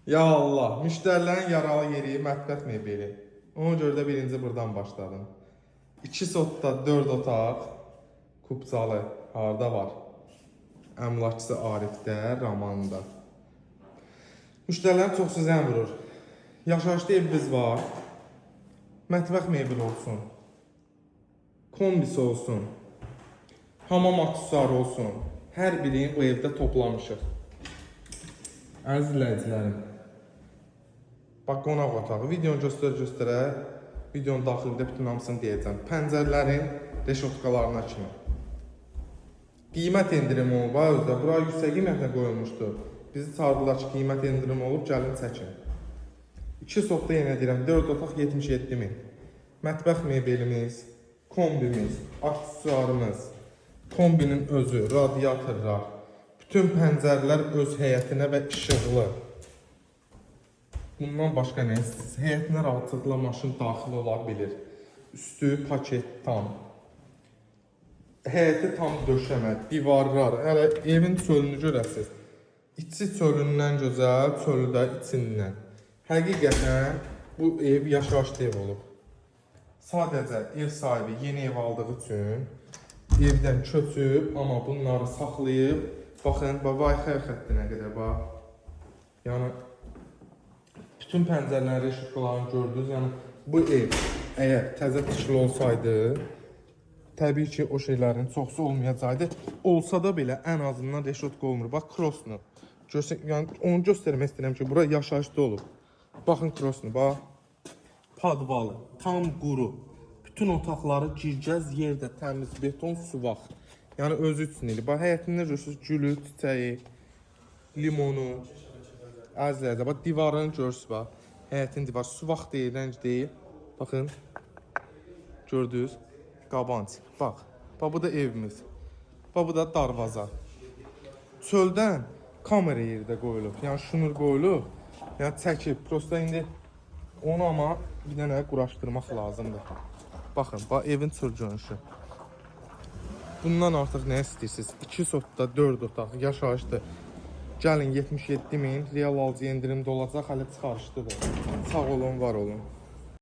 Ya Allah, müştərilərin yaralı yeri mətbəx mebeli. Ona görə də birinci buradan başladım. 2 sotda 4 otaq, kubcalı harda var? Əmlakçısı Arifdə, Ramanda. Müştərilərin çoxsu zəng vurur. Yaşayışlı evimiz var. Mətbəx mebeli olsun. Kombisi olsun. Hamam aksesuarı olsun. Hər birini bu evdə toplamışıq. Əziz izləyicilərim. Bax, qonaq otağı. Videonu göstərə, videonun daxilində bütün hamısını deyəcəm. Pəncərlərin reşotkalarına kimi. Qiymət endirimi olub, özdə. Bura yüksək qiymətlə qoyulmuşdur. Bizi çağırdılar ki, qiymət endirimi olub, gəlin çəkin. 2 sotda yenə deyirəm, 4 otaq 77 min. Mətbəx mebelimiz, kombimiz, aksesuarımız, kombinin özü, radiatorlar, bütün pəncərlər öz həyətinə və işıqlı. Bundan başqa nə istəyirsiniz? Həyətinə rahatlıqla maşın daxil ola bilir. Üstü paket tam. Həyəti tam döşəmə, divarlar. Hələ evin çölünü görəsiniz. İçi çölündən gözəl, çölü də içindən. Həqiqətən bu ev yaşayışlı ev olub. Sadəcə ev sahibi yeni ev aldığı üçün evdən köçüb, amma bunları saxlayıb. Baxın, Wi-Fi xəttinə qədər bax. Yəni bütün pəncərələrin reşotkalarını gördünüz. Yəni bu ev əgər təzə tikili olsaydı, təbii ki o şeylərin çoxsu olmayacaqdı. Olsa da belə ən azından reşotka olmur. Bax krosnu. Yəni onu göstərmək istəyirəm ki, bura yaşayışlı olub. Baxın krosnu, bax. Padvalı, tam quru. Bütün otaqları girgəz yerdə təmiz beton suvaq. Yəni özü üçün idi. Bax həyətində görürsünüz gülü, çiçəyi, limonu. Əzizlərdə, bax divarını görürsünüz, bax. Həyətin divarı suvaq deyil, rəng deyil. Baxın. Gördünüz? Qabanç. Bax. Bax bu da evimiz. Bax bu da darvaza. Çöldən kamera yerdə qoyulub. Yəni şunur qoyulub. Yəni çəkib. Prosta indi onu amma bir dənə quraşdırmaq lazımdır. Baxın, bax evin çöl görünüşü. Bundan artıq nə istəyirsiniz? 2 sotda 4 otaq yaşayışdır. Gəlin 77 min, real alıcı endirimdə olacaq, hələ çıxarışlıdır. Sağ olun, var olun.